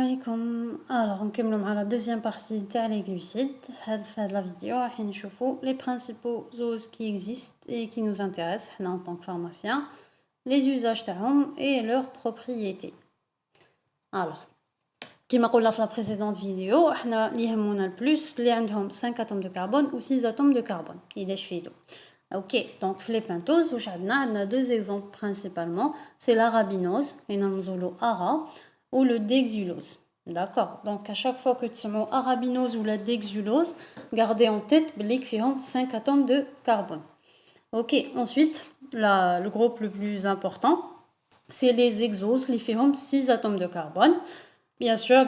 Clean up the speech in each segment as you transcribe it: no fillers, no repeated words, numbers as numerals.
عليكم. Alors نكملوا مع la deuxième partie تاع les glucides. في هاد la vidéo راح نشوفوا les principaux oses qui existent et qui nous intéressent حنا en tant que pharmacien, les usages تاعهم et leurs propriétés. Alors كما قلنا في la précédente vidéo حنا اللي يهمونا البلوس اللي عندهم 5 atomes de carbone ou 6 atomes de carbone. يداش فيدو. Ok, donc les pentoses, on a deux exemples principalement, c'est l'arabinose, et ARA, ou le dexulose. D'accord, donc à chaque fois que tu as arabinose ou la dexulose, gardez en tête qu'ils font 5 atomes de carbone. Ok, ensuite, le groupe le plus important, c'est les exoses, qui font 6 atomes de carbone. Bien sûr,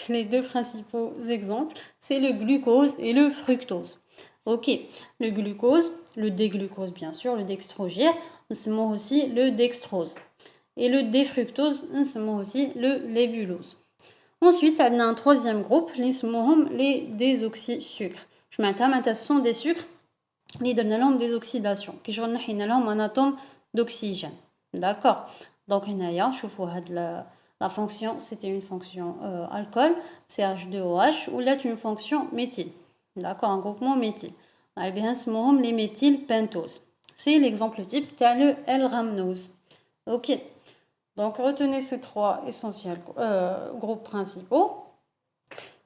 les deux principaux exemples, c'est le glucose et le fructose. Ok, le glucose, le déglucose bien sûr, le dextrogir, on aussi le dextrose. Et le défructose, on aussi le lévulose. Ensuite, on a un troisième groupe, les désoxysucres. Je m'attends, ce sont des sucres qui donnent des oxydations, qui donnent un atome d'oxygène. D'accord. Donc, la fonction, c'était une fonction alcool, CH2OH, ou là, une fonction méthyle. D'accord, un groupement méthyle. Les méthylpentoses. C'est l'exemple type, tu as le L-rhamnose. Ok, donc retenez ces trois essentiels groupes principaux.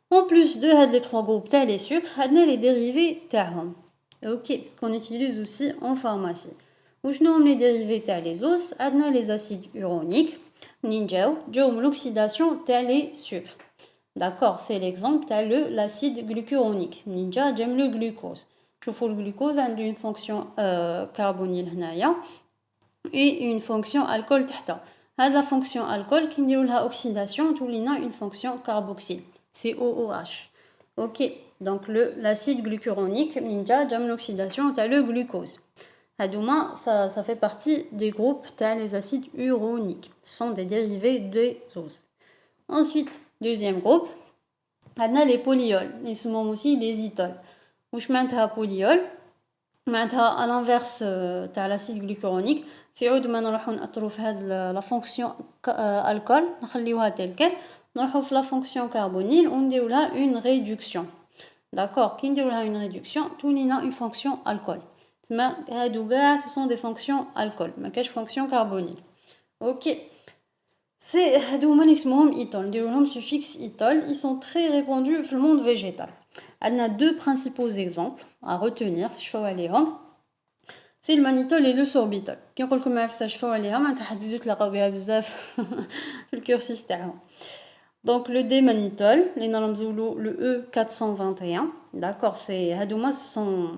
En plus de les trois groupes, tu as les sucres, tu as les dérivés TAHOM. Ok, qu'on utilise aussi en pharmacie. Où je nomme les dérivés, tu as les os, tu as les acides uroniques, ninjao, l'oxydation, tu as les sucres. D'accord, c'est l'exemple, tu as l'acide glucuronique. Ninja, j'aime le glucose. Je fais le glucose a une fonction carbonyle et une fonction alcool tahta. La fonction alcool qui dit la oxydation, tout une fonction carboxyle, COOH. Ok, donc l'acide glucuronique, ninja, j'aime l'oxydation, tu as le glucose. Hadouma, ça fait partie des groupes, tu as les acides uroniques. Ce sont des dérivés des os. Ensuite, deuxième groupe, on a les polyols, ils sont aussi les itols. Où je mets un polyol, à l'inverse de l'acide glucuronique, في عود ما نروحو نأثرو في هاد لا فونكسيون الكول نخليوها تيل كال نروحو في لا فونكسيون كربونيل ونديرو لها اون ريدكسيون. داكور كي نديرو لها اون ريدكسيون تولينا اون فونكسيون الكول. تما هادو كاع سو سون دي فونكسيون الكول ما كاش فونكسيون كربونيل. اوكي سي هادو هما اللي اسمهم ايتول نديرو لهم سوفيكس ايتول. Ils sont très répandus في الموند فيجيتال. عندنا deux principaux exemples à retenir شوفوا عليهم. سي المانيتول et le sorbitol. كي نقول لكم ما عرفتش شفاو عليها معناتها حتزيدو تلاقاو بها بزاف في الكورسوس تاعهم. Donc le démanitol, les نرمزولو le E421, d'accord, c'est هادوما ce sont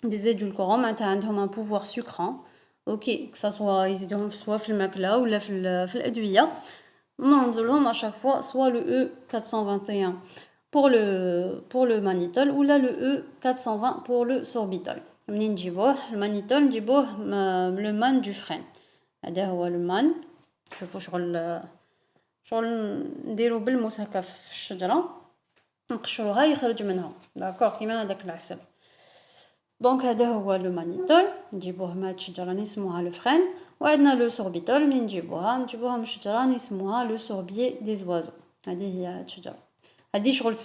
des édulcorants معناتها عندهم un pouvoir sucrant. OK, que ça soit يزيدوهم soit في الماكلة ولا في الأدوية. نرمزولهم à chaque fois soit le E421 pour le mannitol ou là le E420 pour le sorbitol. منين نجيبوه المانيتول نجيبوه le man du frein. هذا هو المان. شوفوا شغل نديرو بالموس هكا في الشجرة نقشروها يخرج منها داكوغ كيما هذاك العسل. دونك هذا هو لو مانيتول نجيبوه من هاد الشجرة نسموها لو فرين. وعندنا لو سوربيتول منين نجيبوها من الشجرة نسموها لو سوربيي دي زوازو. هذه هي هاد الشجرة. هذه شغل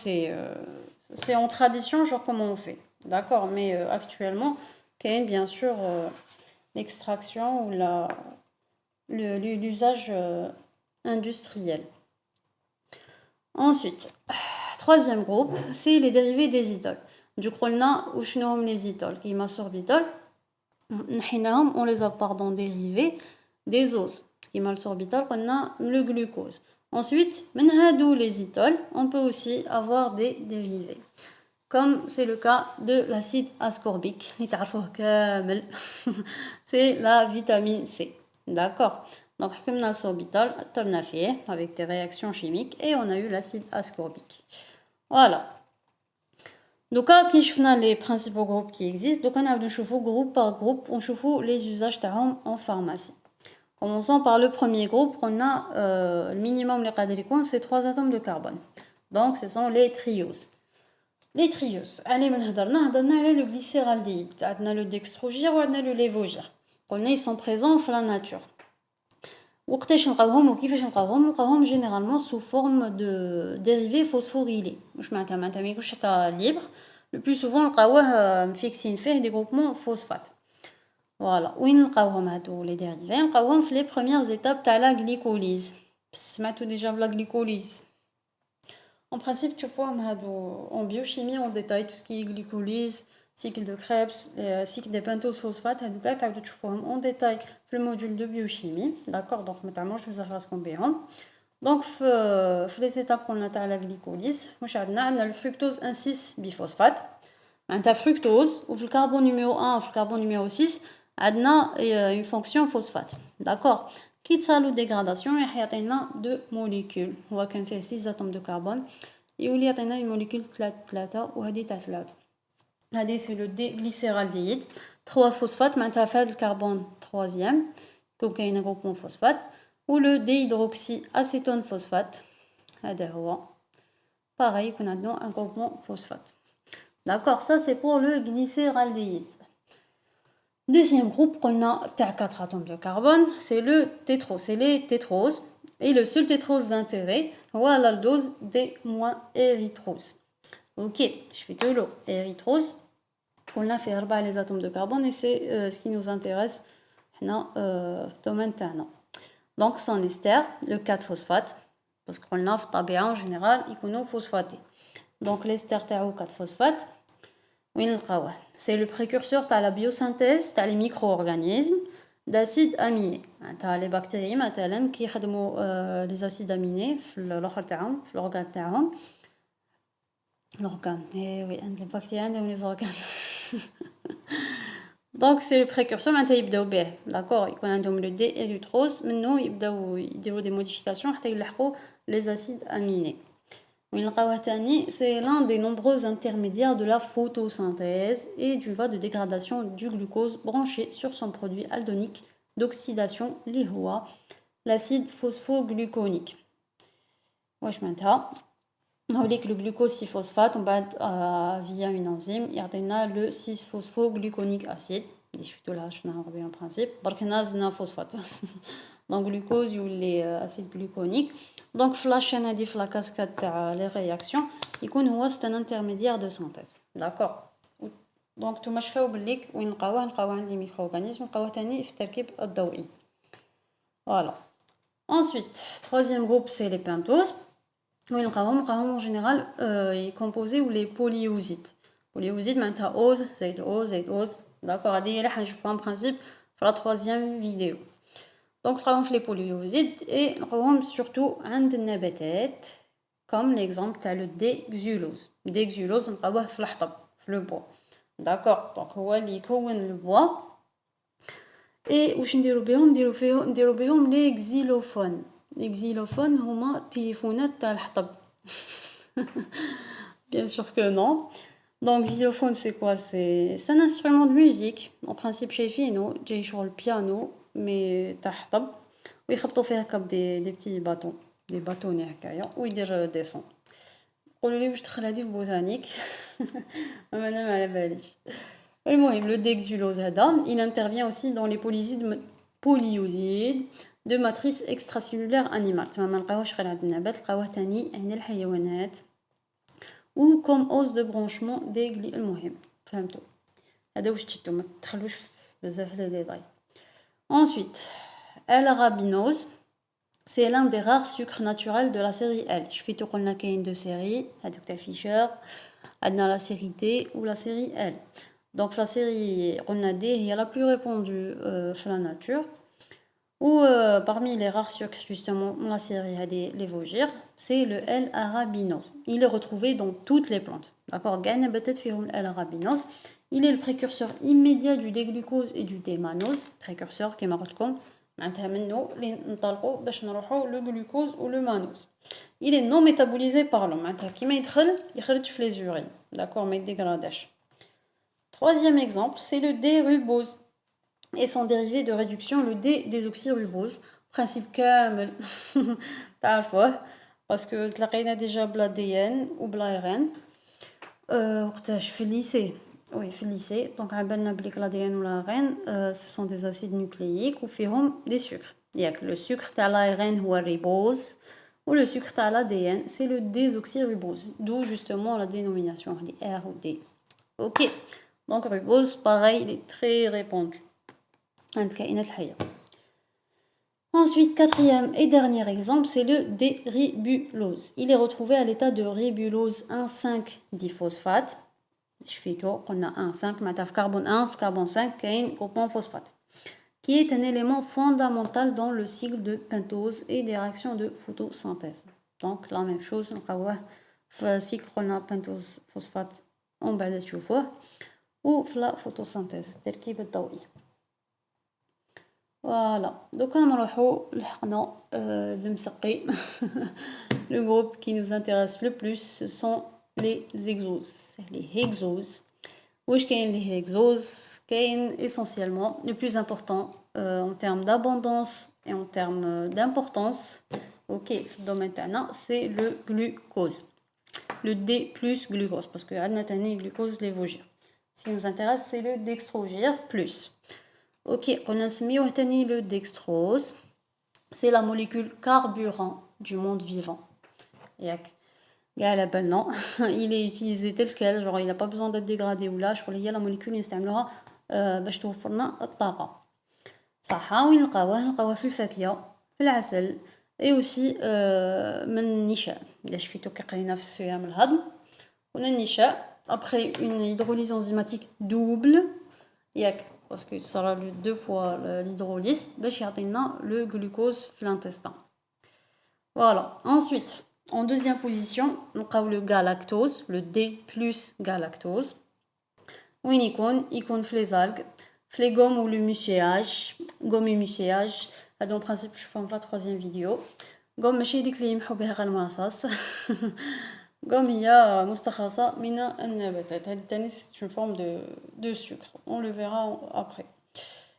c'est en tradition genre comment on fait. D'accord, mais actuellement كاين bien sûr l'extraction ou l'usage industriel. Ensuite, troisième groupe, c'est les dérivés des itoles. Du coup, on a les itoles, qui m'a sorbitol. On les a dérivés des os, qui m'a sorbitol, on a le glucose. Ensuite, d'où les itoles, on peut aussi avoir des dérivés. Comme c'est le cas de l'acide ascorbique. C'est la vitamine C. D'accord. Donc, comme on a le sorbitol, on a fait avec des réactions chimiques et on a eu l'acide ascorbique. Voilà. Donc, quand on a les principaux groupes qui existent, donc on a de chauffer groupe par groupe, on chauffe les usages en pharmacie. Commençons par le premier groupe, on a le minimum les cadricons, c'est 3 atomes de carbone. Donc, ce sont les trioses. Les trioses, allez, on a le glycéraldéhyde, on a le dextrogir ou on a le lévogir. Ils sont présents dans la nature. وقتاش نلقاوهم وكيفاش نلقاوهم généralement sous forme de dérivés phosphorylés. واش معناتها ما يكونش هكا libre. Le plus souvent نلقاوه مفيكسين فيه des groupements phosphate. Voilà. وين نلقاوهم هادو les dérivés؟ نلقاوهم في les premières étapes تاع la glycolyse. سمعتو déjà بلا glycolyse؟ En principe, tu vois, en biochimie, on détaille tout ce qui est glycolyse, cycle de Krebs, cycle des pentoses phosphates, tu vois en détail le module de biochimie, d'accord? Donc, notamment, je vous ai fait ce qu'on bien. Donc, les étapes qu'on a à la glycolyse, on a le fructose 1,6 biphosphate, on a fructose, ou le carbone numéro 1, ou le carbone numéro 6, on a une fonction phosphate, d'accord? Qui تصالو dégradation, il y a deux molécules, on voit qu'il fait 6 atomes de carbone. يولي يعطينا une molécule 3 وهذه تاع 3. هذه c'est le déglycéraldéhyde 3 phosphate معناتها فهاد الكربون 3e كون كاين groupement phosphate و le déhydroxyacétone phosphate هذا هو pareil يكون عندنا un groupement phosphate. D'accord, ça c'est pour le glycéraldéhyde. Deuxième groupe qu'on a تاع 4 atomes de carbone, c'est le tétrose, c'est les tétroses. Et le seul tétrose d'intérêt, voilà l'aldose des moins érythrose. Ok, je fais de l'eau. Érythrose, on a fait 4 les atomes de carbone et c'est ce qui nous intéresse dans le domaine تاعنا. Donc son ester, le 4-phosphate, parce qu'on a fait en général, il est phosphaté. Donc l'ester تاعو 4-phosphate, c'est le précurseur de la biosynthèse des micro-organismes d'acides aminés. Les bactéries مثلا كيخدموا les acides aminés في الاخر تاعهم في l'organe تاعهم. L'organe, eh oui, les bactéries عندهم les organes. Donc c'est le précurseur معناتها يبداو به. D'accord, يكون عندهم le déérythrose منو يبداو يديروا des modifications حتى يلحقوا les acides aminés. C'est l'un des nombreux intermédiaires de la photosynthèse et du voie de dégradation du glucose branché sur son produit aldonique d'oxydation, l'IHOA, l'acide phosphogluconique. واش معناتها نقولك le glucose 6-phosphate وبعد via une enzyme يعطينا le 6-phosphogluconique acide اللي شفتو لها شفناها قبيله principe برك هنا زدنا phosphate. Donc glucose يولي acide gluconique. Donc في la chaîne هذه في la cascade تاع les réactions يكون هو c'est un intermédiaire de synthèse. D'accord. Donc نتوما شفاو بليك وين نلقاوه عند les micro-organismes نلقاوه ثاني في التركيب الضوئي. Voilà. Ensuite, troisième groupe c'est les pentoses. وين نلقاوهم en général composés ou les polyosides. Polyosides معناتها OZ, ZO, ZOZ. D'accord. هذه هي اللي حنشوفوها en principe في la troisième vidéo. Donc, on trouve les polyosides et on trouve surtout عند النباتات comme l'exemple تاع le dexulose. Dexulose نلقاوه في الحطب في le bois. D'accord. Donc هو اللي يكون le bois. Et واش نديرو بهم نديرو بهم les xylophones. Les xylophones هما التليفونات تاع الحطب. Bien sûr que non. Donc xylophone c'est quoi? C'est un instrument de musique. En principe شايفينه جاي شغل البيانو مي تاع حطب ويخبطوا فيه هكا دي بتي باطون دي باطوني هكايا ويدير دي سون. قولوا لي واش دخل هذه في بوتانيك. انا ما على باليش. المهم لو ديكزولوز هذا il intervient aussi dans les polyosides de matrice extracellulaire animale. تما ما نلقاوهش غير عند النبات نلقاوه ثاني عند الحيوانات ou comme os de branchement des المهم فهمتوا هذا واش تشتو ما تدخلوش بزاف لي ديتاي. Ensuite, L-arabinose, c'est l'un des rares sucres naturels de la série L. Je fais tout qu'on a deux séries, la Dr Fischer, la série D ou la série L. Donc la série on a D, il y a la plus répandue sur la nature. Ou parmi les rares sucres justement la série les Vosgir, c'est le L-arabinose. Il est retrouvé dans toutes les plantes. D'accord, gagne peut-être L-arabinose. Il est le précurseur immédiat du déglucose et du démanose. Précurseur qui marque comme le glucose ou le manose. Il est non métabolisé par l'homme. Qui il les urines. D'accord, mais dégradage. Troisième exemple, c'est le dérubose et son dérivé de réduction, le D-désoxyrubose. Principe كامل تعرفوه parce que تلاقينا déjà بلا DN ou بلا RN. وقتاش في الليسي oui في الليسي دونك عبالنا بلي l'ADN ou l'ARN ce sont des acides nucléiques وفيهم des sucres ياك le sucre تاع l'ARN هو الريبوز ou le sucre تاع l'ADN c'est le désoxyribose d'où justement la dénomination هذه R ou D. OK. Donc ribose pareil il est très répandu عند الكائنات الحية. Ensuite, quatrième et dernier exemple, c'est le déribulose. Il est retrouvé à l'état de ribulose 1,5-diphosphate. Je fais tout, on a 1,5, maintenant carbone 1, carbone 5, qui est un groupement phosphate, qui est un élément fondamental dans le cycle de pentose et des réactions de photosynthèse. Donc la même chose, on va le cycle on a pentose phosphate, on va le voir, ou la photosynthèse, tel qu'il est daoui. Voilà, donc on a le le groupe qui nous intéresse le plus, ce sont les hexoses. Les hexoses. Où est-ce qu'il y a les hexoses? Essentiellement, le plus important en termes d'abondance et en termes d'importance, ok, le domaine c'est le glucose. Le D plus glucose, parce que le glucose, les vogir. Ce qui nous intéresse, c'est le dextrogir plus. Ok, on a le dextrose. C'est la molécule carburant du monde vivant. Il est utilisé tel quel, genre il n'a pas besoin d'être dégradé ou là, je crois qu'il y a la molécule نستعملوها باش توفر لنا الطاقة. صح وين نلقاوه في الفاكهة في العسل et aussi من النشاء. إذا شفيتو كي قرينا في الصيام الهضم قلنا النشاء après une hydrolyse enzymatique double ياك parce que ça sera deux fois l'hydrolyse باش يعطينا le glucose في l'intestin. Voilà. Ensuite, en deuxième position, on a le galactose, le D plus galactose. Où il icône les algues, les gommes ou le mucilage, gomme et mucilage. En principe, je fais la troisième vidéo. Gomme, ماشي ديك اللي يمحو بها غير المصاص. Gomme هي مستخلصة من النباتات. هذه تاني c'est une forme de sucre. On le verra après.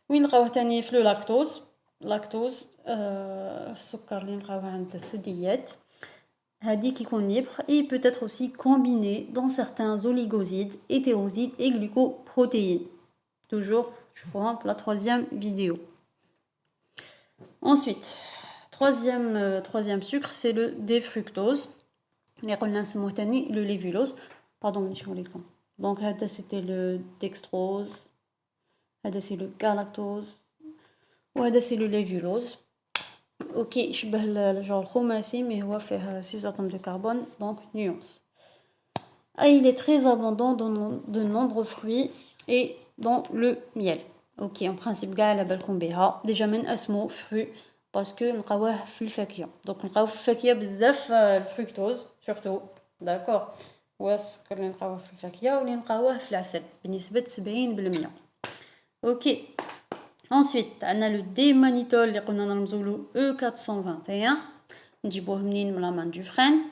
وين نلقاوه تاني في lactose. Lactose, السكر اللي نلقاوه عند الثدييات. هذه كيكون libre et peut être aussi combiné dans certains oligosides, hétérosides et glucoprotéines. Toujours, je vous rends pour la troisième vidéo. Ensuite, troisième sucre, c'est le défructose. Le lévulose. Pardon, je vous l'explique. Donc, c'était le dextrose. C'est le galactose. وهذا c'est le lévulose. Ok, يشبه الجور الخماسي mais هو فيه 6 atomes de carbone, donc nuance. Il est très abondant dans de nombreux fruits et dans le miel. Ok, en principe كاع على بالكم بها déjà من اسمه fruit parce que نلقاوه في الفاكهة. donc نلقاو في الفاكهة بزاف الفركتوز surtout d'accord. هو السكر اللي نلقاوه في الفاكهة واللي نلقاوه في العسل بنسبة 70%. ok. Ensuite, on a le démanitol اللي قلنا نرمزو له E421 نجيبوه منين من la main du frêne.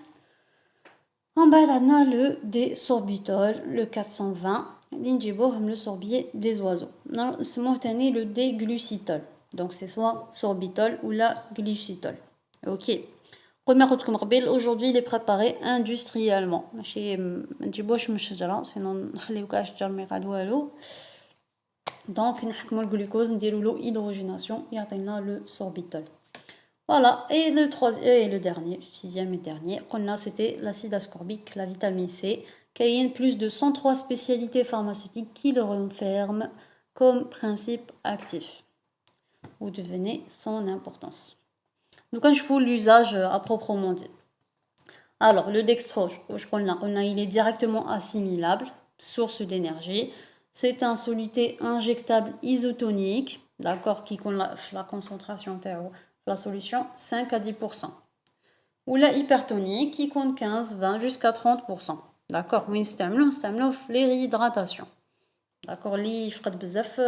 En bas, on a le désorbitol, le 420 اللي نجيبوه من le sorbier des oiseaux. نسموه تاني le déglucitol. Donc c'est soit sorbitol ou la glucitol. Ok. قلنا قلت لكم قبل aujourd'hui il est préparé industriellement. ماشي ما نجيبوهش من الشجرة sinon نخليو كاع الشجر ما يقعد والو. Donc, nous le glucose, nous l'hydrogénation, et on le sorbitol. Voilà, et le dernier, sixième et dernier, c'était l'acide ascorbique, la vitamine C, qui a plus de 103 spécialités pharmaceutiques qui le renferment comme principe actif. Vous devenez son importance. Donc, je vous l'usage à proprement dit. Alors, le dextrose, il est directement assimilable, source d'énergie. C'est un soluté injectable isotonique, d'accord, qui compte la concentration de la solution 5 à 10%. Ou la hypertonique qui compte 15, 20 jusqu'à 30%. D'accord, oui, c'est les réhydratation. D'accord, li يفقد بزاف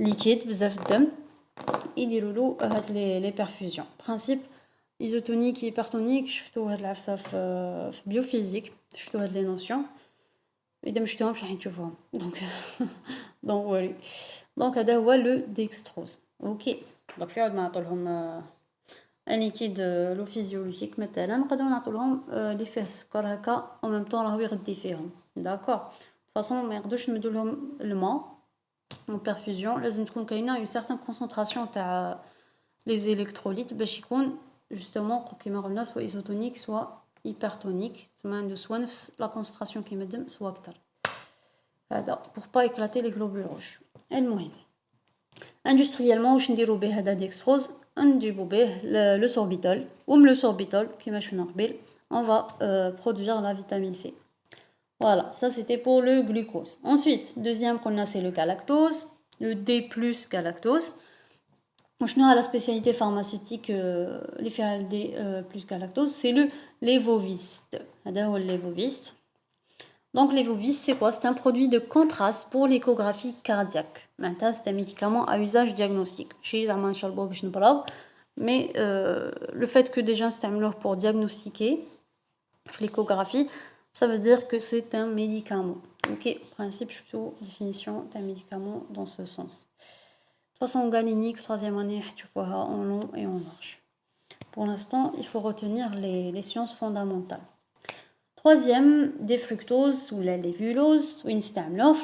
liquide, بزاف الدم يديروا له les perfusions. Principe isotonique et hypertonique, شفتوا هاد العفسه في biophysique, شفتوا هاد les notions. إذا ما شفتوهمش راح تشوفوهم دونك voilà. دونك هذا هو لو ديكستروز. اوكي دونك في عود ما نعطولهم ان ليكيد لو فيزيولوجيك مثلا نقدروا نعطولهم اللي فيه السكر هكا او ميم طون راهو يغدي فيهم داكور façon ما يقدروش نمدوا لهم الماء en perfusion لازم تكون كاينه une certaine concentration تاع les électrolytes باش يكون justement كيما قلنا soit isotonique soit hypertonique تسمى عنده سوا نفس la concentration كيما الدم سوا اكثر هذا pour pas éclater les globules rouges. المهم industriellement واش نديرو به هذا ديكستروز نجيبو به le sorbitol ومن le sorbitol كيما شفنا قبل on va produire la vitamine C. Voilà, ça c'était pour le glucose. Ensuite, deuxième qu'on a, c'est le galactose, le D plus galactose. Je n'ai la spécialité pharmaceutique, les D plus galactose, c'est le Levovist. Levovist. Donc Levovist, c'est quoi? C'est un produit de contraste pour l'échographie cardiaque. Maintenant, c'est un médicament à usage diagnostique. Mais le fait que déjà c'est un pour diagnostiquer l'échographie, ça veut dire que c'est un médicament. Ok, principe, surtout définition d'un médicament dans ce sens. De toute façon, galinique, troisième année, tu vois, en long et en large. Pour l'instant, il faut retenir les sciences fondamentales. Troisième, des fructoses ou la lévulose, ou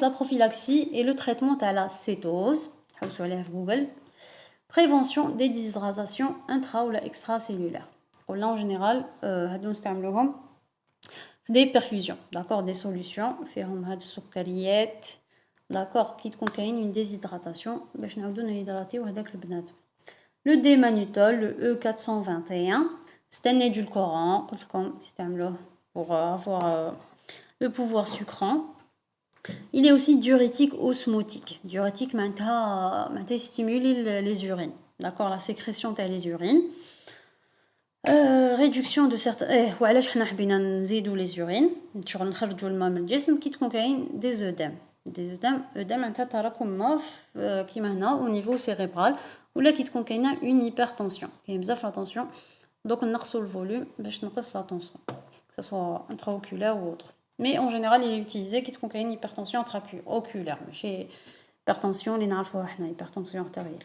la prophylaxie et le traitement à la cétose, sur Google. Prévention des déshydratations intra- ou extracellulaires. Là, en général, des perfusions, d'accord, des solutions, d'accord, qui contiennent une déshydratation, le démanutol, le E421, c'est un édulcorant, pour avoir le pouvoir sucrant. Il est aussi diurétique osmotique. Diurétique, maintenant, stimule les urines, d'accord, la sécrétion des urines. Réduction de certains وعلاش حنا حبينا نزيدوا les urines شغل نخرجوا الماء من الجسم كي تكون كاين des œdèmes معناتها تراكم ماء كيما هنا au niveau cérébral ولا كي تكون كاينه une hypertension كاين بزاف لا طونسيون دونك نقصوا الفوليوم باش نقص لا طونسيون que ça soit intraoculaire ou autre mais en général il est utilisé كي تكون كاين hypertension intraoculaire ماشي hypertension اللي نعرفوها حنا hypertension artérielle.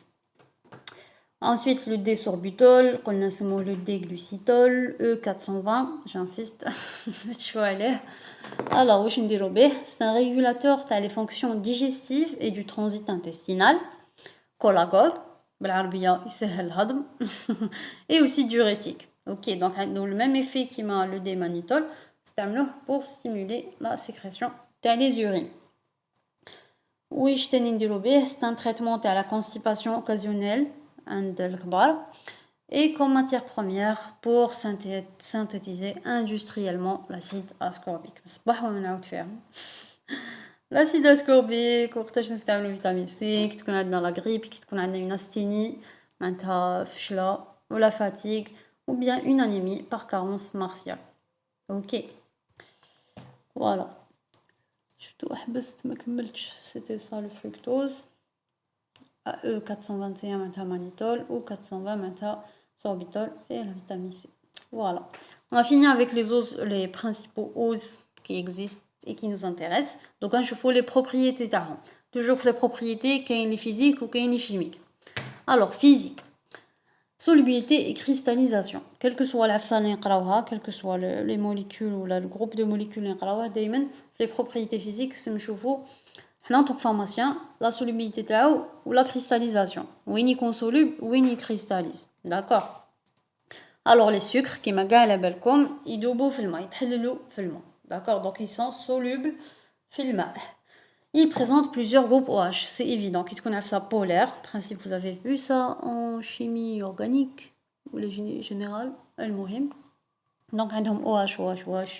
Ensuite, le D-sorbitol, qu'on a le D-glucitol, E420, j'insiste, je vais aller. Alors, c'est un régulateur des fonctions digestives et du transit intestinal, collagol, et aussi diurétique. Ok, donc le même effet qui m'a le D-manitol, c'est pour stimuler la sécrétion des urines. Oui, c'est un traitement à la constipation occasionnelle et comme matière première pour synthétiser industriellement l'acide ascorbique. L'acide ascorbique, وقتاش نستعملو فيتامين سي كي تكون عندنا لا غريب كي تكون عندنا une asthénie معناتها فشلة ou la fatigue ou bien une anémie par carence martiale. Ok. Voilà. شفتو حبست ما كملتش c'était ça le fructose. E421 معناتها mannitol ou 420 معناتها sorbitol et la vitamine C. Voilà. On a fini avec les principaux oses qui existent et qui nous intéressent. Donc je fais les propriétés تاعهم. Toujours les propriétés كاين les physiques ou كاين les chimiques. Alors physique. Solubilité et cristallisation. Quelle que soit l'afsa اللي نقراوها, quelles que soient les molécules ou le groupe de molécules اللي نقراوها دائما les propriétés physiques نشوفوا en tant que pharmacien, la solubilité ou la cristallisation. Où il est soluble, où il cristallise. D'accord. Alors les sucres, qui m'a la belle comme, ils doivent filmer, ils filment. D'accord. Donc ils sont solubles, filmés. Ils présentent plusieurs groupes OH. C'est évident. Qui te connaît ça polaire. Principe, vous avez vu ça en chimie organique ou les générales. Donc OH, OH, OH.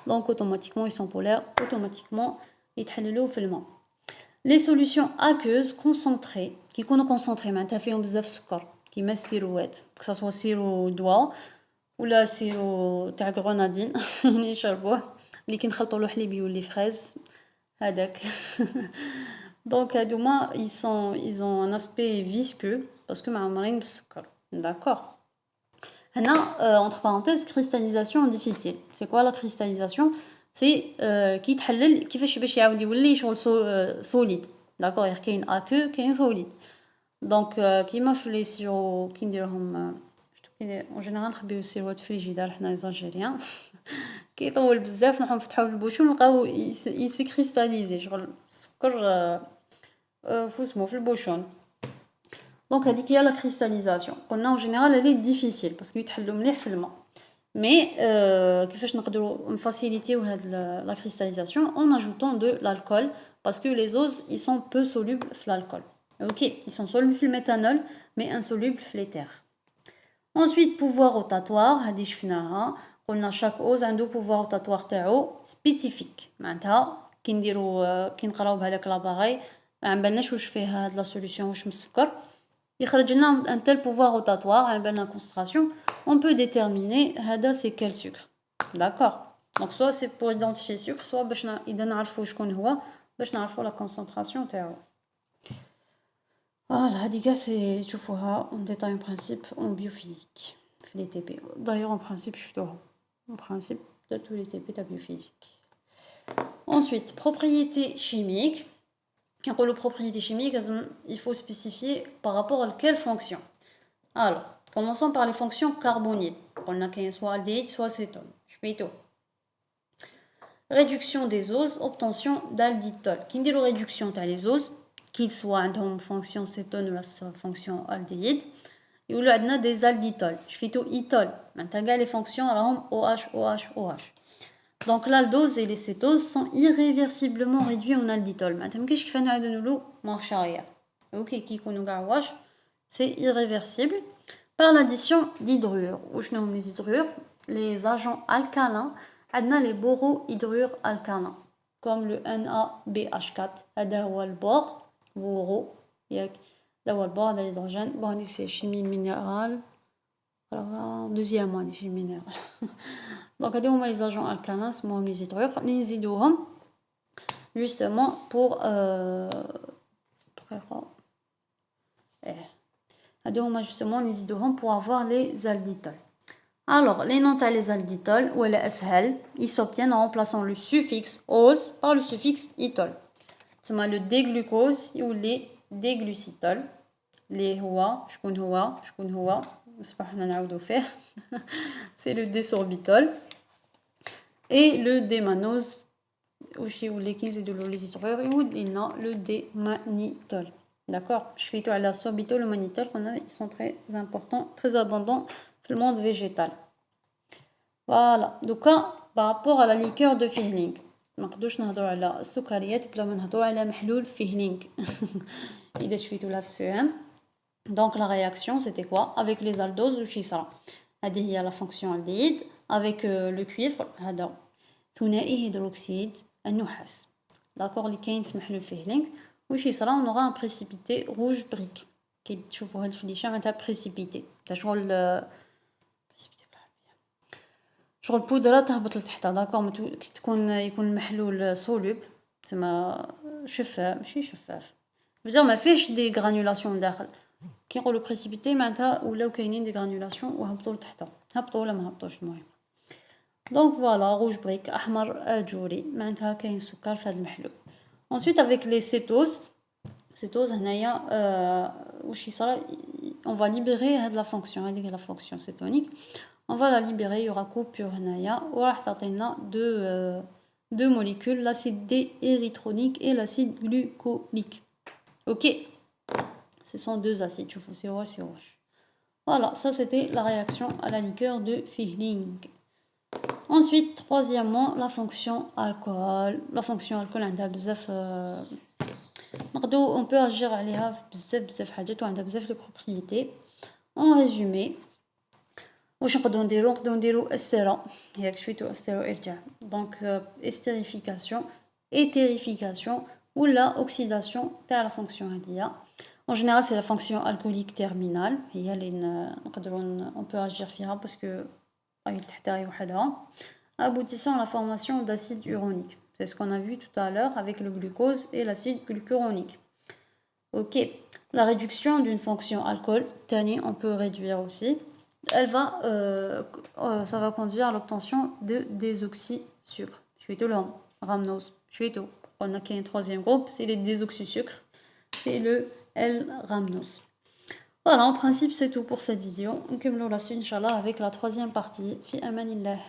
Donc automatiquement ils sont polaires. Automatiquement ils filment. Les solutions aqueuses concentrées qui sont concentrées معناتها فيهم بزاف سكر كيما السيروات que ça soit sirop d'oie ولا sirop تاع grenadine اللي يشربوه اللي كي نخلطوا له حليب يولي فريز هذاك donc هادوما ils ont un aspect visqueux parce que معمرين بالسكر d'accord هنا entre parenthèses cristallisation difficile c'est quoi la cristallisation سي كي تحلل كيفاش باش يعاود يولي شغل سوليد داكوغ كاين اكو كاين سوليد دونك كيما في لي سيرو كي نديروهم اون جينيرال نخبيو السيروات فريجيدال حنا الجيريان كيطول بزاف نروحو نفتحو البوشون نلقاو يسي كريستاليزي شغل السكر فوسمو في البوشون. دونك هذيك هي لا كريستاليزاسيون. قلنا اون جينيرال الي ديفيسيل باسكو يتحلو مليح في الماء. مي كيفاش نقدروا نفاسيليتيو هاد لا كريستاليزاسيون en ajoutant de l'alcool parce que les oses ils sont peu solubles في l'alcool. OK, ils sont solubles في الميثانول mais insolubles في l'éther. Ensuite pouvoir rotatoire هذه شفناها. قلنا chaque ose عنده pouvoir rotatoire تاعو spécifique. معناتها كي نديرو كي نقراو بهذاك لاباغي ما عمبالناش واش فيه هاد لا سوليوشن واش مسكر يخرج لنا un tel pouvoir rotatoire على بالنا concentration. On peut déterminer هذا c'est quel sucre. D'accord. Donc soit c'est pour identifier sucre soit باش إذا نعرفوا شكون هو باش نعرفوا la concentration تاعو. Voilà, هذيك سي تشوفوها en détail en principe en biophysique في les TP. D'ailleurs en principe شفتوها. En principe de tous les TP تاع biophysique. Ensuite, propriétés chimiques. Quand on parle de propriétés chimiques, il faut spécifier par rapport à quelle fonction. Alors, commençons par les fonctions carboniles. On a qu'un soit aldéhyde, soit cétone. Je fais tout. Réduction des oses, obtention d'alditol. Qui dit la réduction des oses, qu'ils soient en fonction cétone ou la fonction aldéhyde, et où on a des alditols. Je fais tout itol. Maintenant, les fonctions, alors OH, OH, OH. Donc l'aldose et les cétoses sont irréversiblement réduits en alditol. Maintenant, qu'est-ce qu'il fait de nous marche arrière. Ok, qui nous gawash, c'est irréversible par l'addition d'hydrures. Où je nomme les hydrures, les agents alcalins, on a les borohydrures alcalins, comme le NaBH4. هذا هو البور بورو ياك هذا هو البور هذا l'hydrogène. Bon, c'est chimie minérale. Alors, deuxième année chimie minérale. Donc هادو هما les agents alcalins اسمهم les hydrures اللي نزيدوهم justement pour هادو هما justement نزيدوهم pour avoir les alditols. Alors les noms تاع les alditols ولا أسهل ils s'obtiennent en remplaçant le suffixe ose par le suffixe itol. تسمى le déglucose يولي déglucitol اللي هو شكون هو نصبح حنا نعاودو فيه c'est le désorbitol. Et le démanose, aussi ou les 15 de les hydrures, il a le démanitol. D'accord. Je fais tout à la sorbitol, le manitol, ils sont très importants, très abondants dans le monde végétal. Voilà. Donc, par rapport à la liqueur de Fehling, ما نقدرش نهضروا على السكريات بلا ما نهضروا على محلول فيهلينغ. إذا شفيتوا لا في CM. Donc la réaction c'était quoi avec les aldoses ou chisra. هذه هي la fonction aldéhyde avec le cuivre هذا ثنائي هيدروكسيد النحاس. D'accord اللي كاين في محلول فيهلينغ واش يصرا on aura un précipité rouge brique كي تشوفوا هاد الفليشه معناتها précipité تاع شغل البودره تهبط لتحت. داكور كي يكون المحلول سولوبل تسمى شفاف ماشي شفاف بزاف ما فيهش دي غرانيولاسيون داخل كي نقولوا بريسيبيتي معناتها ولاو كاينين دي غرانيولاسيون وهبطوا لتحت هبطوا ولا ما هبطوش المهم. دونك فوالا روج بريك احمر اجوري معناتها كاين سكر في هذا المحلول. ensuite avec les cétose هنايا واش يصرا on va libérer هاد لا فونكسيون هذيك لا فونكسيون cétonique on va la libérer يورا كوبور هنايا وراح تعطينا deux molécules l'acide déérythronique et l'acide gluconique. OK. Ce sont deux acides, je vous COH, COH. Voilà, ça c'était la réaction à la liqueur de Fehling. Ensuite, troisièmement, la fonction alcool. La fonction alcool عندها بزاف on peut agir عليها بزاف حاجات وعندها بزاف les propriétés. En résumé, واش نقدروا نديرو استيرا ياك شفيتو استيرو ارجاع دونك استيريفيكاسيون éthérification ou la oxydation تاع la fonction هذيا. En général, c'est la fonction alcoolique terminale. هي اللي نقدروا on peut agir فيها parce que راهي تحتاج وحدها. Aboutissant à la formation d'acide uronique. C'est ce qu'on a vu tout à l'heure avec le glucose et l'acide glucuronique. OK. La réduction d'une fonction alcool, tani, on peut réduire aussi. Elle va, ça va conduire à l'obtention de désoxysucre. Je fais tout le rhamnose. Je fais tout. On a qu'un troisième groupe, c'est les désoxysucres. C'est le L-rhamnose. Voilà, en principe, c'est tout pour cette vidéo. On continue la suite, Inch'Allah, avec la troisième partie. Fi amanillah.